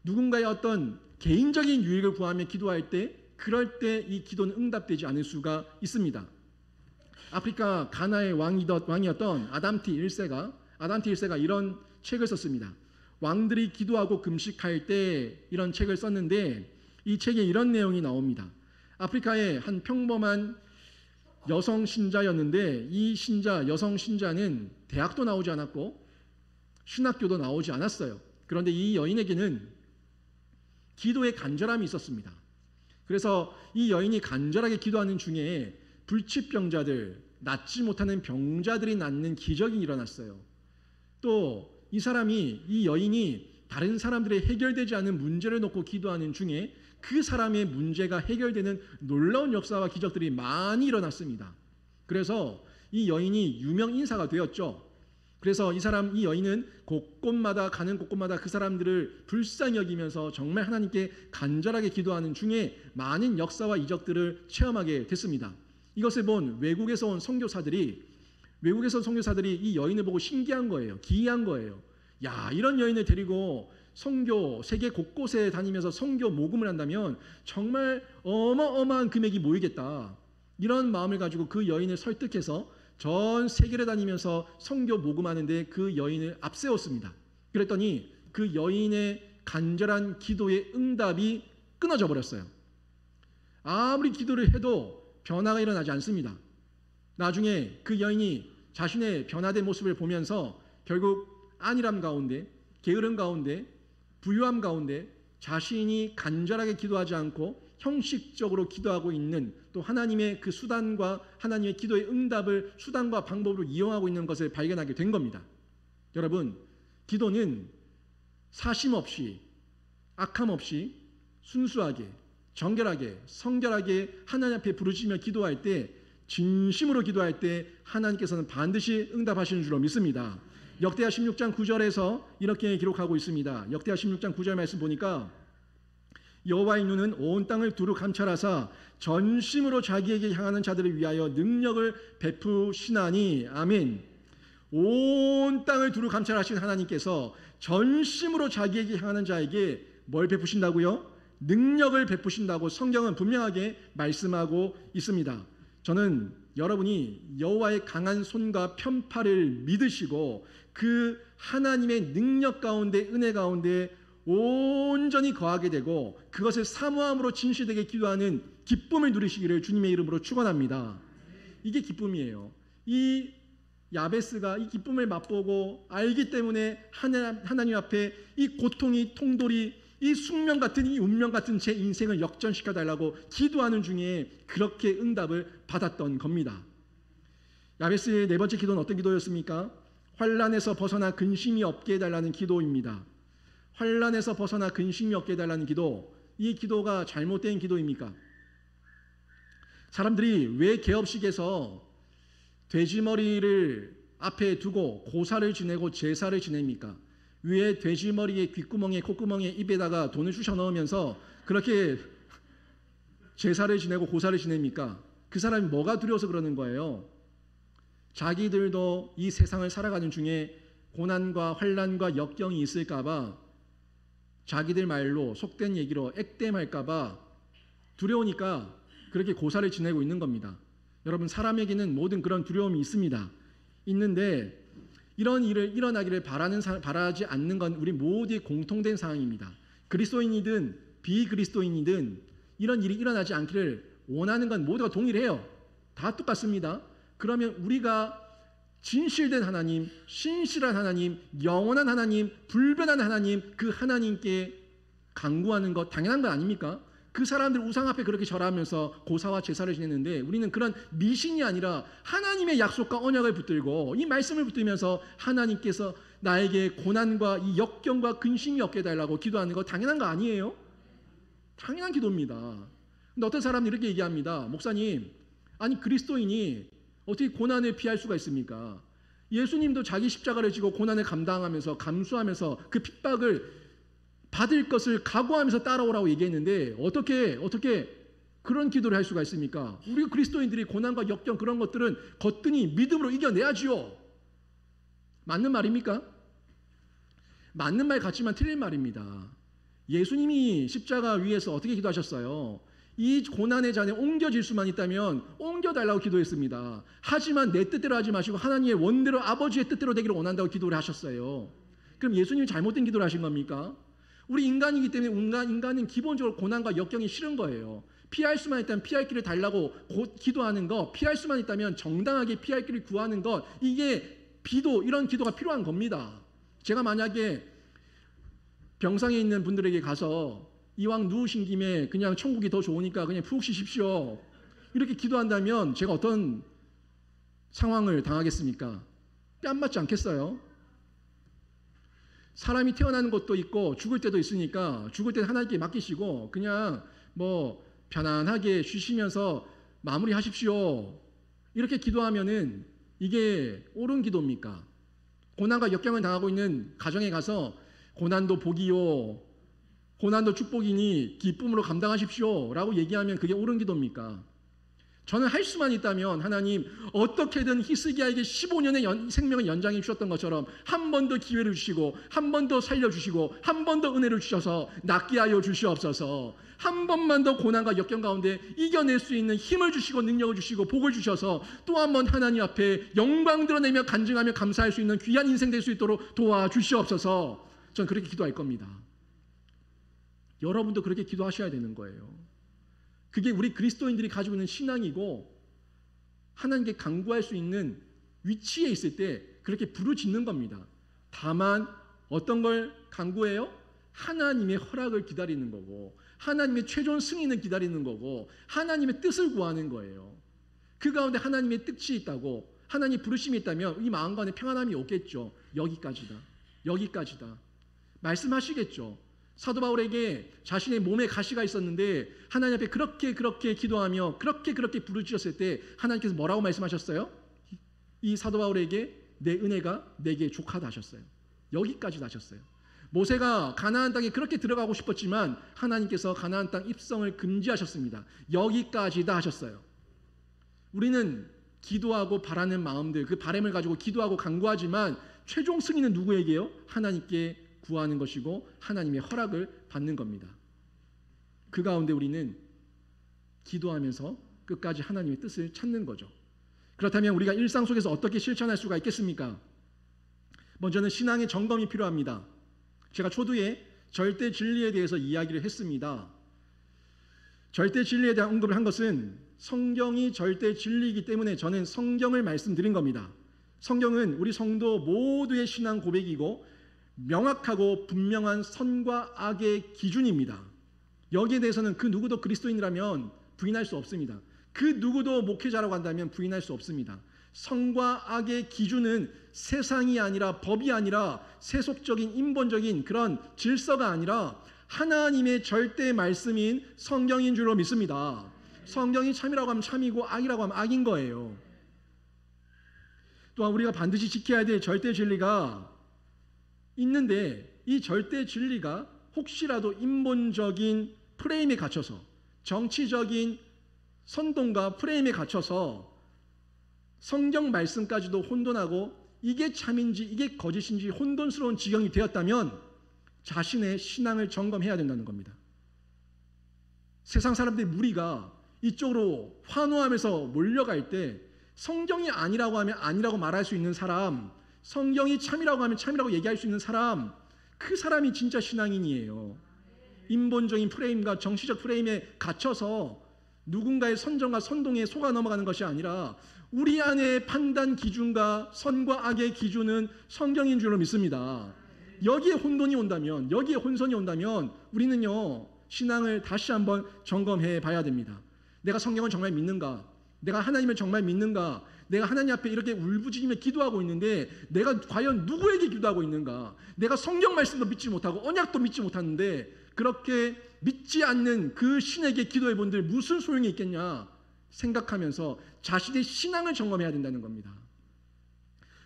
Speaker 1: 누군가의 어떤 개인적인 유익을 구하며 기도할 때, 그럴 때 이 기도는 응답되지 않을 수가 있습니다. 아프리카 가나의 왕이었던 아담티 1세가 이런 책을 썼습니다. 왕들이 기도하고 금식할 때, 이런 책을 썼는데 이 책에 이런 내용이 나옵니다. 아프리카의 한 평범한 여성 신자였는데, 이 여성 신자는 대학도 나오지 않았고 신학교도 나오지 않았어요. 그런데 이 여인에게는 기도의 간절함이 있었습니다. 그래서 이 여인이 간절하게 기도하는 중에 불치병자들, 낫지 못하는 병자들이 낫는 기적이 일어났어요. 또 이 여인이 다른 사람들의 해결되지 않은 문제를 놓고 기도하는 중에 그 사람의 문제가 해결되는 놀라운 역사와 기적들이 많이 일어났습니다. 그래서 이 여인이 유명 인사가 되었죠. 그래서 이 여인은 가는 곳곳마다 그 사람들을 불쌍히 여기면서 정말 하나님께 간절하게 기도하는 중에 많은 역사와 이적들을 체험하게 됐습니다. 이것을 본 외국에서 온 선교사들이 이 여인을 보고 신기한 거예요. 기이한 거예요. 야, 이런 여인을 데리고 세계 곳곳에 다니면서 선교 모금을 한다면 정말 어마어마한 금액이 모이겠다. 이런 마음을 가지고 그 여인을 설득해서 전 세계를 다니면서 선교 모금하는데 그 여인을 앞세웠습니다. 그랬더니 그 여인의 간절한 기도의 응답이 끊어져 버렸어요. 아무리 기도를 해도 변화가 일어나지 않습니다. 나중에 그 여인이 자신의 변화된 모습을 보면서 결국 안일함 가운데, 게으름 가운데, 부유함 가운데 자신이 간절하게 기도하지 않고 형식적으로 기도하고 있는, 또 하나님의 그 수단과 하나님의 기도의 응답을 수단과 방법으로 이용하고 있는 것을 발견하게 된 겁니다. 여러분, 기도는 사심 없이, 악함 없이 순수하게, 정결하게, 성결하게 하나님 앞에 부르짖으며 기도할 때, 진심으로 기도할 때 하나님께서는 반드시 응답하시는 줄로 믿습니다. 역대하 16장 9절에서 이렇게 기록하고 있습니다. 역대하 16장 9절 말씀 보니까 여호와의 눈은 온 땅을 두루 감찰하사 전심으로 자기에게 향하는 자들을 위하여 능력을 베푸시나니. 아멘. 온 땅을 두루 감찰하신 하나님께서 전심으로 자기에게 향하는 자에게 뭘 베푸신다고요? 능력을 베푸신다고 성경은 분명하게 말씀하고 있습니다. 저는 여러분이 여호와의 강한 손과 편팔을 믿으시고 그 하나님의 능력 가운데, 은혜 가운데 온전히 거하게 되고 그것을 사모함으로 진실되게 기도하는 기쁨을 누리시기를 주님의 이름으로 축원합니다. 이게 기쁨이에요. 이 야베스가 이 기쁨을 맛보고 알기 때문에 하나님 앞에 이 고통이, 통돌이, 이 숙명 같은, 이 운명 같은 제 인생을 역전시켜 달라고 기도하는 중에 그렇게 응답을 받았던 겁니다. 야베스의 네 번째 기도는 어떤 기도였습니까? 환난에서 벗어나 근심이 없게 해달라는 기도입니다. 환난에서 벗어나 근심이 없게 해달라는 기도, 이 기도가 잘못된 기도입니까? 사람들이 왜 개업식에서 돼지머리를 앞에 두고 고사를 지내고 제사를 지냅니까? 왜 돼지머리에 귓구멍에 콧구멍에 입에다가 돈을 쑤셔 넣으면서 그렇게 제사를 지내고 고사를 지냅니까? 그 사람이 뭐가 두려워서 그러는 거예요? 자기들도 이 세상을 살아가는 중에 고난과 환난과 역경이 있을까 봐, 자기들 말로 속된 얘기로 액땜할까 봐 두려우니까 그렇게 고사를 지내고 있는 겁니다. 여러분, 사람에게는 모든 그런 두려움이 있습니다. 있는데 이런 일을 일어나기를 바라지 않는 건 우리 모두의 공통된 상황입니다. 그리스도인이든 비그리스도인이든 이런 일이 일어나지 않기를 원하는 건 모두가 동일해요. 다 똑같습니다. 그러면 우리가 진실된 하나님, 신실한 하나님, 영원한 하나님, 불변한 하나님, 그 하나님께 간구하는 것 당연한 거 아닙니까? 그 사람들 우상 앞에 그렇게 절하면서 고사와 제사를 지냈는데 우리는 그런 미신이 아니라 하나님의 약속과 언약을 붙들고 이 말씀을 붙들면서 하나님께서 나에게 고난과 이 역경과 근심이 없게 해달라고 기도하는 거 당연한 거 아니에요? 당연한 기도입니다. 근데 어떤 사람들이 이렇게 얘기합니다. 목사님, 아니 그리스도인이 어떻게 고난을 피할 수가 있습니까? 예수님도 자기 십자가를 지고 고난을 감당하면서 감수하면서 그 핍박을 받을 것을 각오하면서 따라오라고 얘기했는데 어떻게 그런 기도를 할 수가 있습니까? 우리 그리스도인들이 고난과 역경 그런 것들은 거뜬히 믿음으로 이겨내야지요. 맞는 말입니까? 맞는 말 같지만 틀린 말입니다. 예수님이 십자가 위에서 어떻게 기도하셨어요? 이 고난의 잔에 옮겨질 수만 있다면 옮겨달라고 기도했습니다. 하지만 내 뜻대로 하지 마시고 하나님의 원대로 아버지의 뜻대로 되기를 원한다고 기도를 하셨어요. 그럼 예수님이 잘못된 기도를 하신 겁니까? 우리 인간이기 때문에 인간은 기본적으로 고난과 역경이 싫은 거예요. 피할 수만 있다면 피할 길을 달라고 기도하는 거, 피할 수만 있다면 정당하게 피할 길을 구하는 것, 이게 비도 이런 기도가 필요한 겁니다. 제가 만약에 병상에 있는 분들에게 가서 이왕 누우신 김에 그냥 천국이 더 좋으니까 그냥 푹 쉬십시오, 이렇게 기도한다면 제가 어떤 상황을 당하겠습니까? 뺨 맞지 않겠어요? 사람이 태어나는 것도 있고 죽을 때도 있으니까 죽을 때 하나님께 맡기시고 그냥 뭐 편안하게 쉬시면서 마무리하십시오, 이렇게 기도하면은 이게 옳은 기도입니까? 고난과 역경을 당하고 있는 가정에 가서 고난도 복이요, 고난도 축복이니 기쁨으로 감당하십시오 라고 얘기하면 그게 옳은 기도입니까? 저는 할 수만 있다면 하나님 어떻게든 히스기야에게 15년의 생명을 연장해 주셨던 것처럼 한 번 더 기회를 주시고 한 번 더 살려주시고 한 번 더 은혜를 주셔서 낫게 하여 주시옵소서. 한 번만 더 고난과 역경 가운데 이겨낼 수 있는 힘을 주시고 능력을 주시고 복을 주셔서 또 한 번 하나님 앞에 영광 드러내며 간증하며 감사할 수 있는 귀한 인생 될 수 있도록 도와주시옵소서. 저는 그렇게 기도할 겁니다. 여러분도 그렇게 기도하셔야 되는 거예요. 그게 우리 그리스도인들이 가지고 있는 신앙이고 하나님께 간구할 수 있는 위치에 있을 때 그렇게 부르짖는 겁니다. 다만 어떤 걸 간구해요? 하나님의 허락을 기다리는 거고 하나님의 최종 승인을 기다리는 거고 하나님의 뜻을 구하는 거예요. 그 가운데 하나님의 뜻이 있다고, 하나님의 부르심이 있다면 이 마음과 안에 평안함이 오겠죠. 여기까지다 말씀하시겠죠. 사도 바울에게 자신의 몸에 가시가 있었는데 하나님 앞에 그렇게 기도하며 그렇게 부르짖었을 때 하나님께서 뭐라고 말씀하셨어요? 이 사도 바울에게 내 은혜가 내게 족하다 하셨어요. 여기까지 하셨어요. 모세가 가나안 땅에 그렇게 들어가고 싶었지만 하나님께서 가나안 땅 입성을 금지하셨습니다. 여기까지다 하셨어요. 우리는 기도하고 바라는 마음들, 그 바람을 가지고 기도하고 간구하지만 최종 승리는 누구에게요? 하나님께 구하는 것이고 하나님의 허락을 받는 겁니다. 그 가운데 우리는 기도하면서 끝까지 하나님의 뜻을 찾는 거죠. 그렇다면 우리가 일상 속에서 어떻게 실천할 수가 있겠습니까? 먼저는 신앙의 점검이 필요합니다. 제가 초두에 절대 진리에 대해서 이야기를 했습니다. 절대 진리에 대한 언급을 한 것은 성경이 절대 진리이기 때문에 저는 성경을 말씀드린 겁니다. 성경은 우리 성도 모두의 신앙 고백이고 명확하고 분명한 선과 악의 기준입니다. 여기에 대해서는 그 누구도 그리스도인이라면 부인할 수 없습니다. 그 누구도 목회자라고 한다면 부인할 수 없습니다. 선과 악의 기준은 세상이 아니라 법이 아니라 세속적인 인본적인 그런 질서가 아니라 하나님의 절대 말씀인 성경인 줄로 믿습니다. 성경이 참이라고 하면 참이고 악이라고 하면 악인 거예요. 또한 우리가 반드시 지켜야 될 절대 진리가 있는데 이 절대 진리가 혹시라도 인본적인 프레임에 갇혀서 정치적인 선동과 프레임에 갇혀서 성경 말씀까지도 혼돈하고 이게 참인지 이게 거짓인지 혼돈스러운 지경이 되었다면 자신의 신앙을 점검해야 된다는 겁니다. 세상 사람들의 무리가 이쪽으로 환호하면서 몰려갈 때 성경이 아니라고 하면 아니라고 말할 수 있는 사람, 성경이 참이라고 하면 참이라고 얘기할 수 있는 사람, 그 사람이 진짜 신앙인이에요. 인본적인 프레임과 정치적 프레임에 갇혀서 누군가의 선정과 선동에 속아 넘어가는 것이 아니라 우리 안의 판단 기준과 선과 악의 기준은 성경인 줄로 믿습니다. 여기에 혼돈이 온다면, 여기에 혼선이 온다면 우리는요 신앙을 다시 한번 점검해 봐야 됩니다. 내가 성경을 정말 믿는가? 내가 하나님을 정말 믿는가? 내가 하나님 앞에 이렇게 울부짖으며 기도하고 있는데 내가 과연 누구에게 기도하고 있는가? 내가 성경 말씀도 믿지 못하고 언약도 믿지 못하는데 그렇게 믿지 않는 그 신에게 기도해 본들 무슨 소용이 있겠냐 생각하면서 자신의 신앙을 점검해야 된다는 겁니다.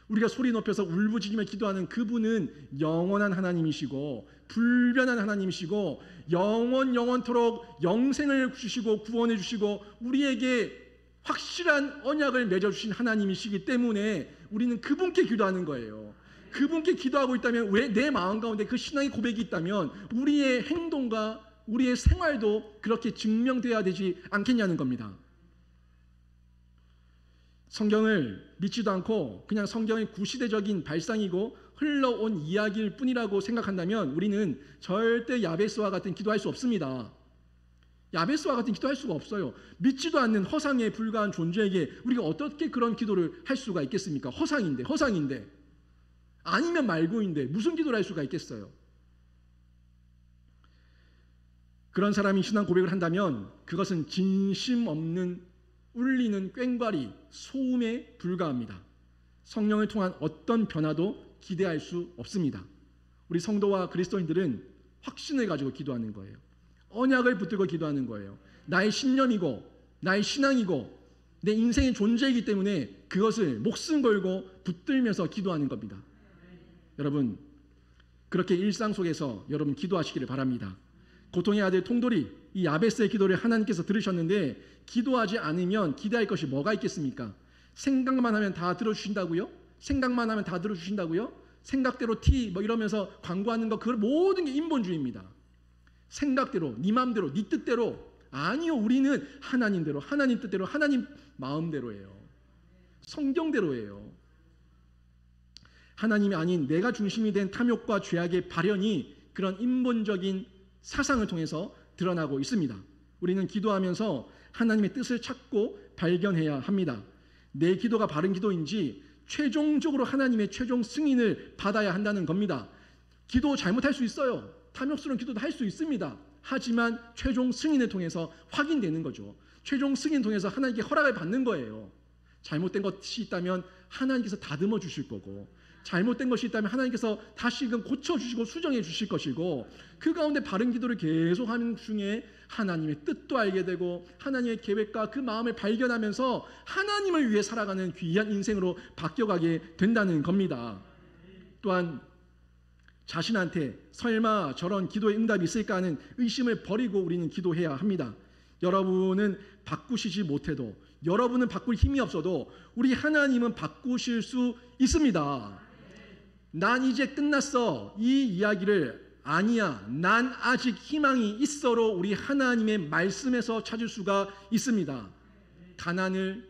Speaker 1: 우리가 소리 높여서 울부짖으며 기도하는 그분은 영원한 하나님이시고 불변한 하나님이시고 영원토록 영생을 주시고 구원해 주시고 우리에게 확실한 언약을 맺어주신 하나님이시기 때문에 우리는 그분께 기도하는 거예요. 그분께 기도하고 있다면 왜 내 마음 가운데 그 신앙의 고백이 있다면 우리의 행동과 우리의 생활도 그렇게 증명되어야 되지 않겠냐는 겁니다. 성경을 믿지도 않고 그냥 성경의 구시대적인 발상이고 흘러온 이야기일 뿐이라고 생각한다면 우리는 절대 야베스와 같은 기도할 수 없습니다. 야베스와 같은 기도할 수가 없어요. 믿지도 않는 허상에 불과한 존재에게 우리가 어떻게 그런 기도를 할 수가 있겠습니까? 허상인데 아니면 말고인데 무슨 기도를 할 수가 있겠어요? 그런 사람이 신앙 고백을 한다면 그것은 진심 없는 울리는 꽹과리, 소음에 불과합니다. 성령을 통한 어떤 변화도 기대할 수 없습니다. 우리 성도와 그리스도인들은 확신을 가지고 기도하는 거예요. 언약을 붙들고 기도하는 거예요. 나의 신념이고 나의 신앙이고 내 인생의 존재이기 때문에 그것을 목숨 걸고 붙들면서 기도하는 겁니다. 여러분 그렇게 일상 속에서 여러분 기도하시기를 바랍니다. 고통의 아들 통돌이 이 야베스의 기도를 하나님께서 들으셨는데 기도하지 않으면 기대할 것이 뭐가 있겠습니까? 생각만 하면 다 들어주신다고요? 생각대로 뭐 이러면서 광고하는 거 그 모든 게 인본주의입니다. 생각대로, 네 마음대로, 네 뜻대로 아니요. 우리는 하나님대로, 하나님 뜻대로, 하나님 마음대로예요. 성경대로예요. 하나님이 아닌 내가 중심이 된 탐욕과 죄악의 발현이 그런 인본적인 사상을 통해서 드러나고 있습니다. 우리는 기도하면서 하나님의 뜻을 찾고 발견해야 합니다. 내 기도가 바른 기도인지 최종적으로 하나님의 최종 승인을 받아야 한다는 겁니다. 기도 잘못할 수 있어요. 탐욕스러운 기도도 할 수 있습니다. 하지만 최종 승인을 통해서 확인되는 거죠. 최종 승인 통해서 하나님께 허락을 받는 거예요. 잘못된 것이 있다면 하나님께서 다듬어 주실 거고 잘못된 것이 있다면 하나님께서 다시금 고쳐주시고 수정해 주실 것이고 그 가운데 바른 기도를 계속하는 중에 하나님의 뜻도 알게 되고 하나님의 계획과 그 마음을 발견하면서 하나님을 위해 살아가는 귀한 인생으로 바뀌어가게 된다는 겁니다. 또한 자신한테 설마 저런 기도의 응답이 있을까 하는 의심을 버리고 우리는 기도해야 합니다. 여러분은 바꾸시지 못해도 여러분은 바꿀 힘이 없어도 우리 하나님은 바꾸실 수 있습니다. 난 이제 끝났어. 이 이야기를 아니야. 난 아직 희망이 있어로 우리 하나님의 말씀에서 찾을 수가 있습니다. 가난을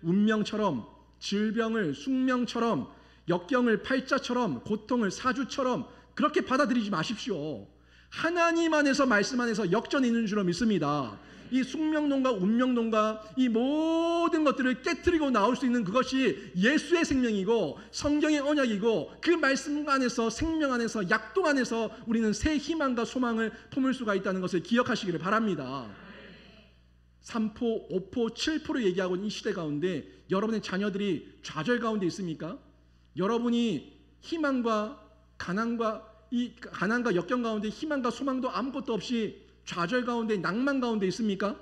Speaker 1: 운명처럼, 질병을 숙명처럼, 역경을 팔자처럼, 고통을 사주처럼 그렇게 받아들이지 마십시오. 하나님 안에서 말씀 안에서 역전이 있는 줄로 믿습니다. 이 숙명론과 운명론과 이 모든 것들을 깨트리고 나올 수 있는 그것이 예수의 생명이고 성경의 언약이고 그 말씀 안에서 생명 안에서 약동 안에서 우리는 새 희망과 소망을 품을 수가 있다는 것을 기억하시기를 바랍니다. 3포, 5포, 7포로 얘기하고 있는 이 시대 가운데 여러분의 자녀들이 좌절 가운데 있습니까? 여러분이 희망과 가난과 역경 가운데 희망과 소망도 아무것도 없이 좌절 가운데 낭만 가운데 있습니까?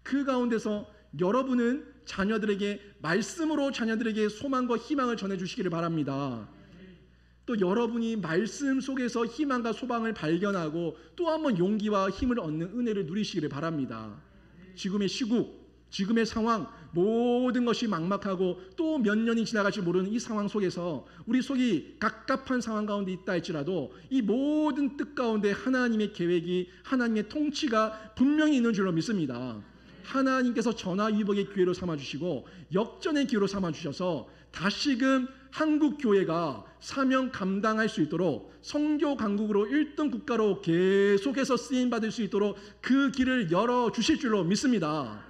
Speaker 1: 그 가운데서 여러분은 자녀들에게 말씀으로 자녀들에게 소망과 희망을 전해주시기를 바랍니다. 또 여러분이 말씀 속에서 희망과 소망을 발견하고 또 한번 용기와 힘을 얻는 은혜를 누리시기를 바랍니다. 지금의 시국, 지금의 상황, 모든 것이 막막하고 또 몇 년이 지나갈지 모르는 이 상황 속에서 우리 속이 갑갑한 상황 가운데 있다 할지라도 이 모든 뜻 가운데 하나님의 계획이, 하나님의 통치가 분명히 있는 줄로 믿습니다. 하나님께서 전화위복의 기회로 삼아주시고 역전의 기회로 삼아주셔서 다시금 한국 교회가 사명 감당할 수 있도록 선교 강국으로 1등 국가로 계속해서 쓰임받을 수 있도록 그 길을 열어주실 줄로 믿습니다.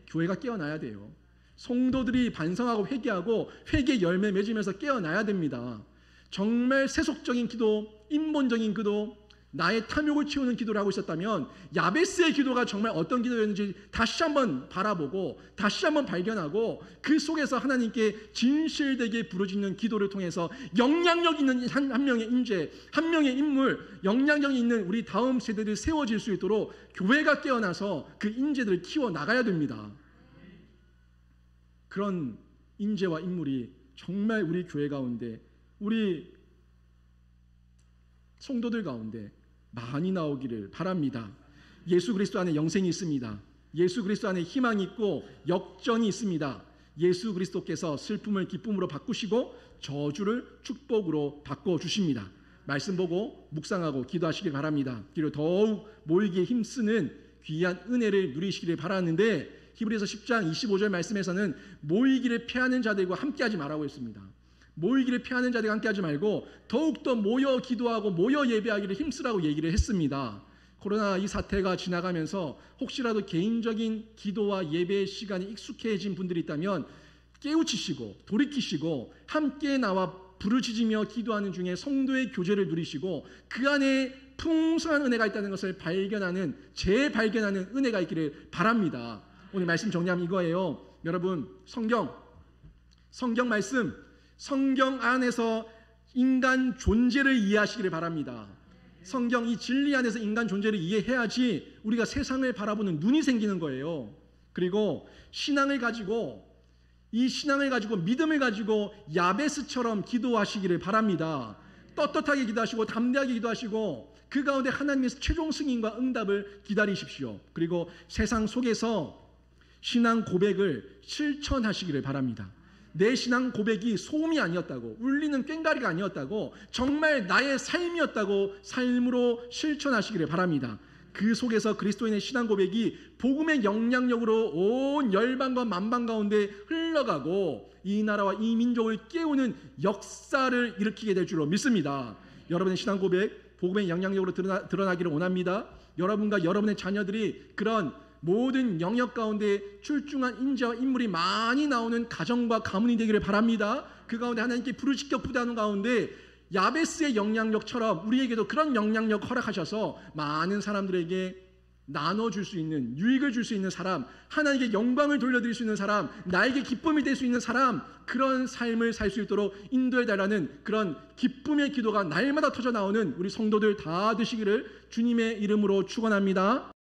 Speaker 1: 교회가 깨어나야 돼요. 성도들이 반성하고 회개하고 회개 열매 맺으면서 깨어나야 됩니다. 정말 세속적인 기도, 인본적인 기도, 나의 탐욕을 채우는 기도를 하고 있었다면 야베스의 기도가 정말 어떤 기도였는지 다시 한번 바라보고 다시 한번 발견하고 그 속에서 하나님께 진실되게 부르짖는 기도를 통해서 영향력 있는 한 명의 인재, 한 명의 인물, 영향력 있는 우리 다음 세대들이 세워질 수 있도록 교회가 깨어나서 그 인재들을 키워나가야 됩니다. 그런 인재와 인물이 정말 우리 교회 가운데, 우리 성도들 가운데 많이 나오기를 바랍니다. 예수 그리스도 안에 영생이 있습니다. 예수 그리스도 안에 희망이 있고 역전이 있습니다. 예수 그리스도께서 슬픔을 기쁨으로 바꾸시고 저주를 축복으로 바꿔주십니다. 말씀 보고 묵상하고 기도하시길 바랍니다. 그리고 더욱 모이기에 힘쓰는 귀한 은혜를 누리시기를 바라는데, 히브리서 10장 25절 말씀에서는 모이기를 피하는 자들과 함께하지 말라고 했습니다. 모이기를 피하는 자들과 함께하지 말고 더욱더 모여 기도하고 모여 예배하기를 힘쓰라고 얘기를 했습니다. 코로나 이 사태가 지나가면서 혹시라도 개인적인 기도와 예배 시간이 익숙해진 분들이 있다면 깨우치시고 돌이키시고 함께 나와 부르짖으며 기도하는 중에 성도의 교제를 누리시고 그 안에 풍성한 은혜가 있다는 것을 발견하는, 재발견하는 은혜가 있기를 바랍니다. 오늘 말씀 정리하면 이거예요. 여러분, 성경 말씀, 성경 안에서 인간 존재를 이해하시기를 바랍니다. 성경 이 진리 안에서 인간 존재를 이해해야지 우리가 세상을 바라보는 눈이 생기는 거예요. 그리고 신앙을 가지고, 이 신앙을 가지고 믿음을 가지고 야베스처럼 기도하시기를 바랍니다. 떳떳하게 기도하시고 담대하게 기도하시고 그 가운데 하나님의 최종 승인과 응답을 기다리십시오. 그리고 세상 속에서 신앙 고백을 실천하시기를 바랍니다. 내 신앙 고백이 소음이 아니었다고, 울리는 꽹과리가 아니었다고, 정말 나의 삶이었다고 삶으로 실천하시기를 바랍니다. 그 속에서 그리스도인의 신앙 고백이 복음의 영향력으로 온 열방과 만방 가운데 흘러가고 이 나라와 이 민족을 깨우는 역사를 일으키게 될 줄로 믿습니다. 여러분의 신앙 고백 복음의 영향력으로 드러나기를 원합니다. 여러분과 여러분의 자녀들이 그런 모든 영역 가운데 출중한 인재와 인물이 많이 나오는 가정과 가문이 되기를 바랍니다. 그 가운데 하나님께 부르짖겨 부다는 가운데 야베스의 영향력처럼 우리에게도 그런 영향력 허락하셔서 많은 사람들에게 나눠줄 수 있는, 유익을 줄 수 있는 사람, 하나님께 영광을 돌려드릴 수 있는 사람, 나에게 기쁨이 될 수 있는 사람, 그런 삶을 살 수 있도록 인도해달라는 그런 기쁨의 기도가 날마다 터져 나오는 우리 성도들 다 되시기를 주님의 이름으로 축원합니다.